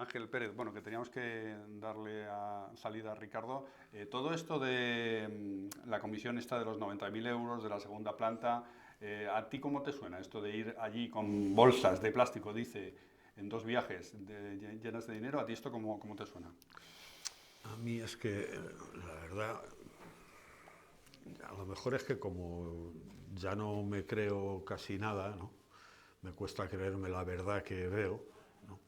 Ángel Pérez, bueno, que teníamos que darle salida a Ricardo. Todo esto de la comisión esta de los 90.000 euros de la segunda planta, ¿a ti cómo te suena esto de ir allí con bolsas de plástico, dice, en 2 viajes llenas de dinero? ¿A ti esto cómo te suena? A mí es que, la verdad, a lo mejor es que como ya no me creo casi nada, ¿no? Me cuesta creerme la verdad que veo, ¿no?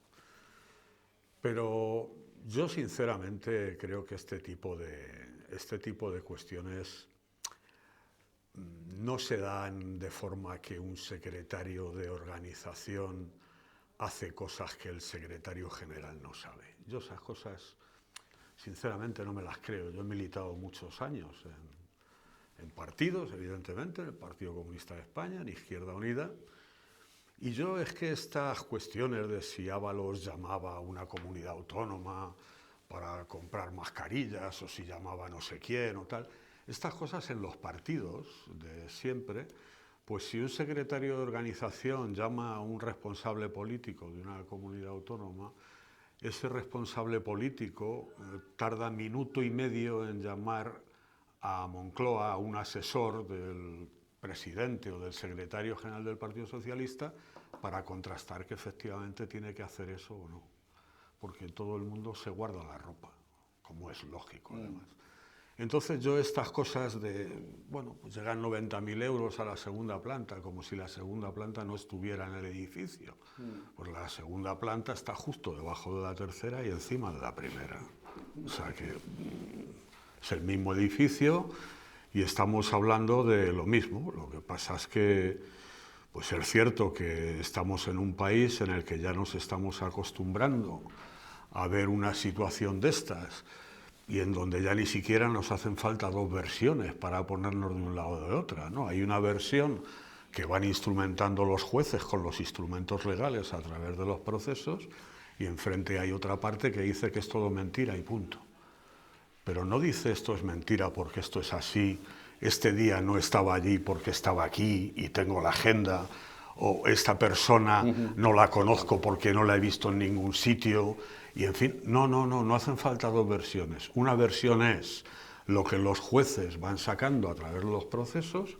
Pero yo sinceramente creo que este tipo de cuestiones no se dan de forma que un secretario de organización hace cosas que el secretario general no sabe. Yo esas cosas sinceramente no me las creo. Yo he militado muchos años en partidos, evidentemente, en el Partido Comunista de España, en Izquierda Unida, y yo es que estas cuestiones de si Ábalos llamaba a una comunidad autónoma para comprar mascarillas o si llamaba a no sé quién o tal, estas cosas en los partidos de siempre, pues si un secretario de organización llama a un responsable político de una comunidad autónoma, ese responsable político tarda minuto y medio en llamar a Moncloa, a un asesor del presidente o del secretario general del Partido Socialista, para contrastar que efectivamente tiene que hacer eso o no. Porque todo el mundo se guarda la ropa, como es lógico además. Entonces yo estas cosas de, bueno, pues llegan 90.000 euros a la segunda planta, como si la segunda planta no estuviera en el edificio. Pues la segunda planta está justo debajo de la tercera y encima de la primera. O sea que es el mismo edificio y estamos hablando de lo mismo. Lo que pasa es que, pues es cierto que estamos en un país en el que ya nos estamos acostumbrando a ver una situación de estas, y en donde ya ni siquiera nos hacen falta 2 versiones para ponernos de un lado o de otra, ¿no? Hay una versión que van instrumentando los jueces con los instrumentos legales a través de los procesos, y enfrente hay otra parte que dice que es todo mentira y punto. Pero no dice esto es mentira porque esto es así, este día no estaba allí porque estaba aquí y tengo la agenda, o esta persona no la conozco porque no la he visto en ningún sitio. Y en fin, no hacen falta 2 versiones. Una versión es lo que los jueces van sacando a través de los procesos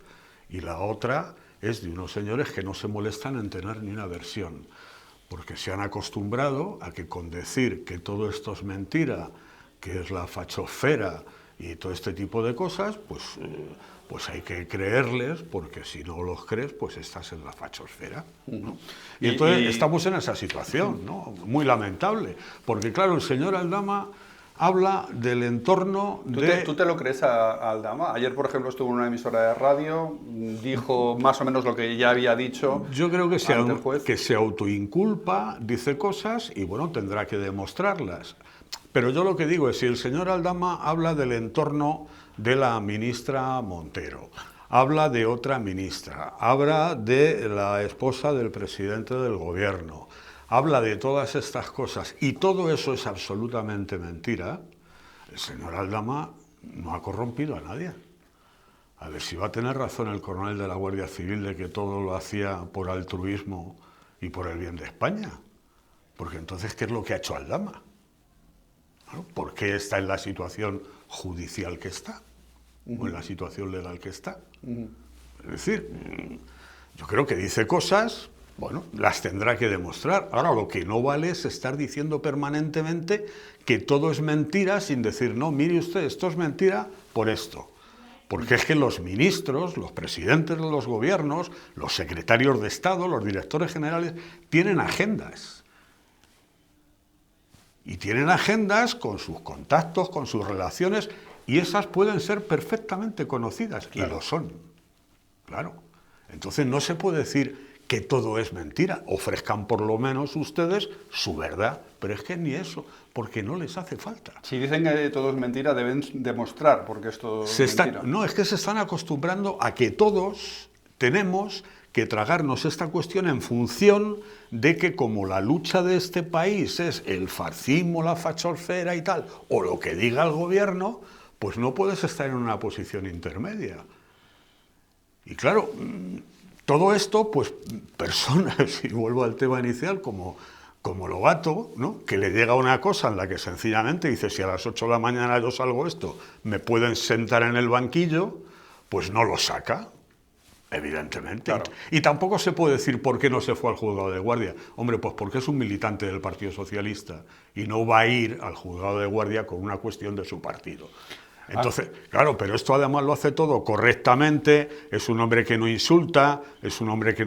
y la otra es de unos señores que no se molestan en tener ni una versión, porque se han acostumbrado a que con decir que todo esto es mentira, que es la fachosfera y todo este tipo de cosas, pues hay que creerles, porque si no los crees, pues estás en la fachosfera, ¿no? Y entonces estamos en esa situación, ¿no? Muy lamentable, porque claro, el señor Aldama habla del entorno de... ¿Tú te lo crees a Aldama? Ayer, por ejemplo, estuvo en una emisora de radio, dijo más o menos lo que ya había dicho. Yo creo que ante el juez. que se autoinculpa, dice cosas y bueno, tendrá que demostrarlas. Pero yo lo que digo es, si el señor Aldama habla del entorno de la ministra Montero, habla de otra ministra, habla de la esposa del presidente del gobierno, habla de todas estas cosas y todo eso es absolutamente mentira, el señor Aldama no ha corrompido a nadie. A ver si va a tener razón el coronel de la Guardia Civil de que todo lo hacía por altruismo y por el bien de España. Porque entonces, ¿qué es lo que ha hecho Aldama? ¿Por qué está en la situación judicial que está? O en la situación legal que está. Es decir, yo creo que dice cosas, bueno, las tendrá que demostrar. Ahora, lo que no vale es estar diciendo permanentemente que todo es mentira sin decir, no, mire usted, esto es mentira por esto. Porque es que los ministros, los presidentes de los gobiernos, los secretarios de Estado, los directores generales, tienen agendas. Y tienen agendas con sus contactos, con sus relaciones, y esas pueden ser perfectamente conocidas, claro. Y lo son. Claro. Entonces no se puede decir que todo es mentira. Ofrezcan por lo menos ustedes su verdad, pero es que ni eso, porque no les hace falta. Si dicen que todo es mentira, deben demostrar porque esto es mentira. No, es que se están acostumbrando a que todos tenemos que tragarnos esta cuestión en función de que como la lucha de este país es el fascismo, la fachosfera y tal, o lo que diga el gobierno, pues no puedes estar en una posición intermedia. Y claro, todo esto, pues personas, y vuelvo al tema inicial, como como Lobato, ¿no? Que le llega una cosa en la que sencillamente dice, si a las 8 de la mañana yo salgo esto, me pueden sentar en el banquillo, pues no lo saca, evidentemente. Claro. Y tampoco se puede decir por qué no se fue al juzgado de guardia. Hombre, pues porque es un militante del Partido Socialista y no va a ir al juzgado de guardia con una cuestión de su partido. Entonces, claro, pero esto además lo hace todo correctamente, es un hombre que no insulta, es un hombre que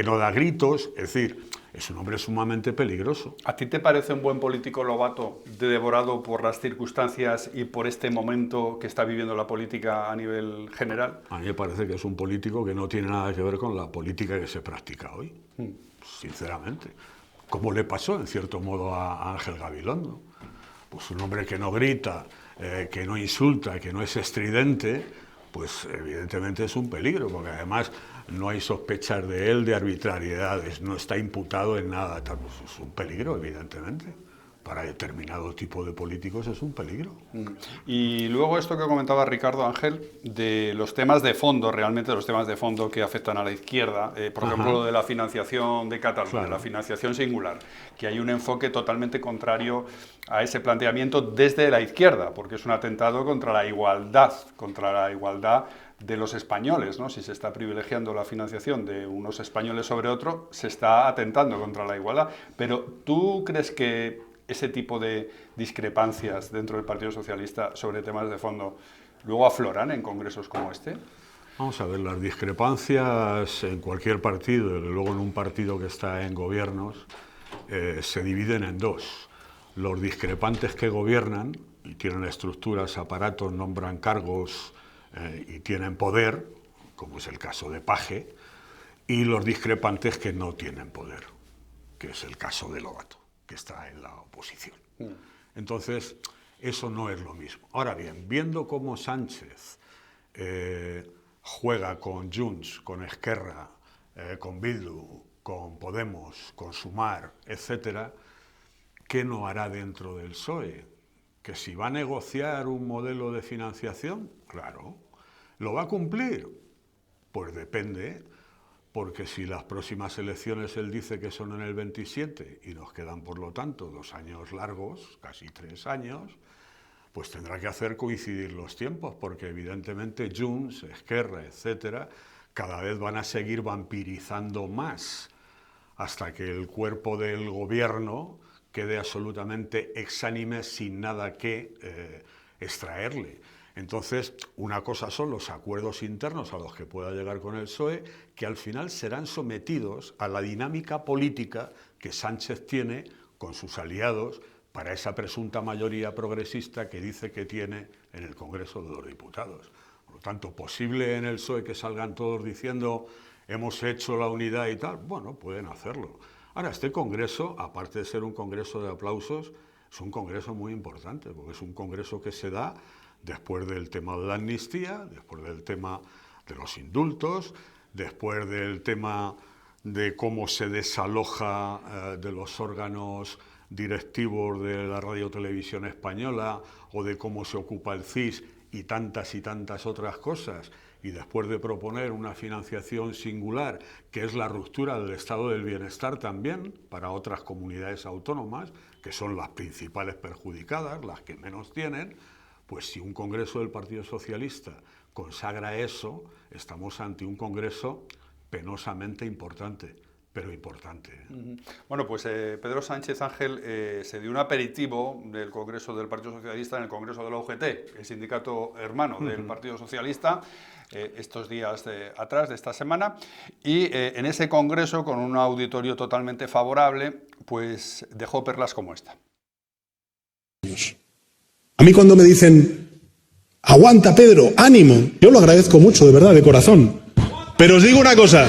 no da gritos, es decir, es un hombre sumamente peligroso. ¿A ti te parece un buen político Lobato, devorado por las circunstancias y por este momento que está viviendo la política a nivel general? A mí me parece que es un político que no tiene nada que ver con la política que se practica hoy, sinceramente. Como le pasó, en cierto modo, a Ángel Gabilondo. Pues un hombre que no grita, que no insulta, que no es estridente, pues evidentemente es un peligro, porque además no hay sospechas de él de arbitrariedades, no está imputado en nada, tal, pues es un peligro, evidentemente. Para determinado tipo de políticos es un peligro. Y luego esto que comentaba Ricardo Ángel, de los temas de fondo, realmente los temas de fondo que afectan a la izquierda, por ejemplo lo de la financiación de Cataluña, claro, la financiación singular, que hay un enfoque totalmente contrario a ese planteamiento desde la izquierda, porque es un atentado contra la igualdad de los españoles, ¿no? Si se está privilegiando la financiación de unos españoles sobre otros, se está atentando contra la igualdad. Pero ¿tú crees que ese tipo de discrepancias dentro del Partido Socialista sobre temas de fondo luego afloran en congresos como este? Vamos a ver, las discrepancias en cualquier partido, y luego en un partido que está en gobiernos, se dividen en dos. Los discrepantes que gobiernan y tienen estructuras, aparatos, nombran cargos y tienen poder, como es el caso de Paje, y los discrepantes que no tienen poder, que es el caso de Lobato, que está en la oposición. Entonces, eso no es lo mismo. Ahora bien, viendo cómo Sánchez juega con Junts, con Esquerra, con Bildu, con Podemos, con Sumar, etcétera, ¿qué no hará dentro del PSOE? ¿Que si va a negociar un modelo de financiación? Claro. ¿Lo va a cumplir? Pues depende, porque si las próximas elecciones él dice que son en el 27 y nos quedan, por lo tanto, 2 años largos, casi 3 años, pues tendrá que hacer coincidir los tiempos, porque evidentemente Junts, Esquerra, etcétera, cada vez van a seguir vampirizando más hasta que el cuerpo del gobierno quede absolutamente exánime sin nada que extraerle. Entonces, una cosa son los acuerdos internos a los que pueda llegar con el PSOE, que al final serán sometidos a la dinámica política que Sánchez tiene con sus aliados para esa presunta mayoría progresista que dice que tiene en el Congreso de los Diputados. Por lo tanto, ¿posible en el PSOE que salgan todos diciendo hemos hecho la unidad y tal? Bueno, pueden hacerlo. Ahora, este Congreso, aparte de ser un Congreso de aplausos, es un Congreso muy importante, porque es un Congreso que se da después del tema de la amnistía, después del tema de los indultos, después del tema de cómo se desaloja de los órganos directivos de la Radio Televisión Española o de cómo se ocupa el CIS y tantas otras cosas, y después de proponer una financiación singular, que es la ruptura del estado del bienestar también para otras comunidades autónomas, que son las principales perjudicadas, las que menos tienen, pues si un congreso del Partido Socialista consagra eso, estamos ante un congreso penosamente importante, pero importante. Bueno, pues Pedro Sánchez Ángel se dio un aperitivo del Congreso del Partido Socialista en el Congreso de la UGT, el sindicato hermano del Partido Socialista, estos días atrás de esta semana, y en ese congreso, con un auditorio totalmente favorable, pues dejó perlas como esta. A mí cuando me dicen, aguanta Pedro, ánimo, yo lo agradezco mucho, de verdad, de corazón. Pero os digo una cosa.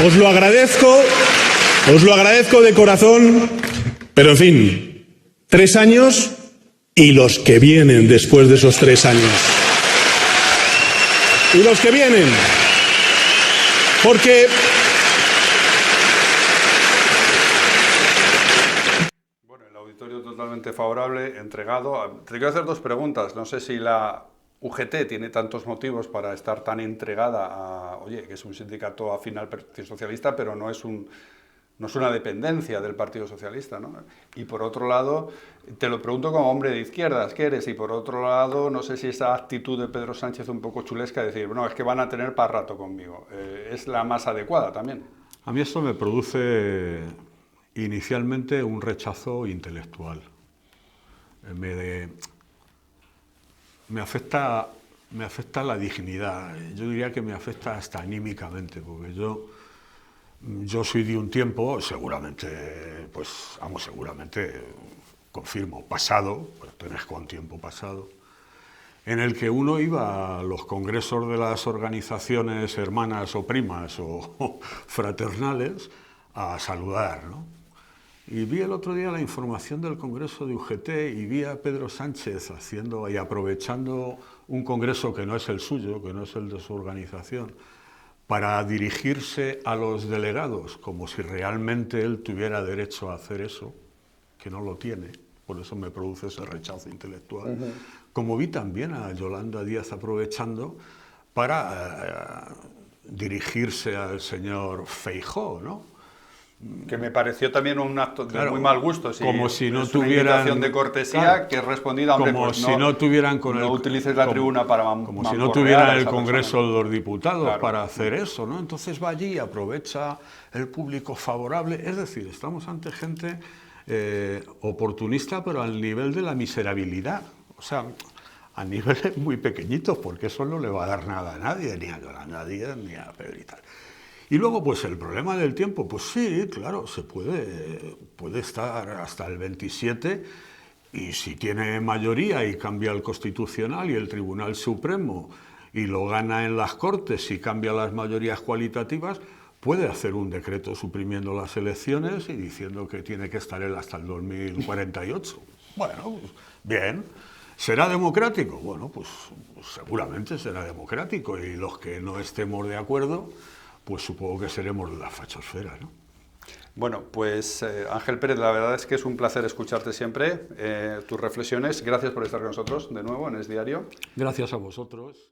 Os lo agradezco de corazón, pero en fin, 3 años y los que vienen después de esos 3 años. Y los que vienen. Porque totalmente favorable, entregado. Te quiero hacer 2 preguntas. No sé si la UGT tiene tantos motivos para estar tan entregada a, oye, que es un sindicato afín al Partido Socialista, pero no es una dependencia del Partido Socialista, ¿no? Y por otro lado, te lo pregunto como hombre de izquierdas, ¿qué eres? Y por otro lado, no sé si esa actitud de Pedro Sánchez un poco chulesca de decir, bueno, es que van a tener para rato conmigo, es la más adecuada también. A mí esto me produce inicialmente un rechazo intelectual. Me afecta la dignidad, yo diría que me afecta hasta anímicamente, porque yo soy de un tiempo, seguramente, confirmo, pasado, pertenezco a un tiempo pasado, en el que uno iba a los congresos de las organizaciones hermanas o primas o fraternales a saludar, ¿no? Y vi el otro día la información del Congreso de UGT y vi a Pedro Sánchez haciendo y aprovechando un congreso que no es el suyo, que no es el de su organización, para dirigirse a los delegados como si realmente él tuviera derecho a hacer eso, que no lo tiene, por eso me produce ese rechazo intelectual. Como vi también a Yolanda Díaz aprovechando para dirigirse al señor Feijóo, ¿no? Que me pareció también un acto de Claro, muy mal gusto. Sí, como si no es tuvieran... una invitación de cortesía, claro, que es respondida, hombre, como pues si no tuvieran con no el, utilices la tribuna para como si no mamporrear tuvieran a el esa Congreso persona. de los Diputados Claro. para hacer eso, ¿no? Entonces va allí y aprovecha el público favorable. Es decir, estamos ante gente oportunista, pero al nivel de la miserabilidad. O sea, a niveles muy pequeñitos, porque eso no le va a dar nada a nadie, ni a Yolanda Díaz, ni a Pedro y tal. Y luego, pues el problema del tiempo, pues sí, claro, se puede estar hasta el 27 y si tiene mayoría y cambia el Constitucional y el Tribunal Supremo y lo gana en las Cortes y cambia las mayorías cualitativas, puede hacer un decreto suprimiendo las elecciones y diciendo que tiene que estar él hasta el 2048. Bueno, bien. ¿Será democrático? Bueno, pues seguramente será democrático y los que no estemos de acuerdo, pues supongo que seremos de la fachosfera, ¿no? Bueno, pues Ángel Pérez, la verdad es que es un placer escucharte siempre, tus reflexiones. Gracias por estar con nosotros de nuevo en Es Diario. Gracias a vosotros.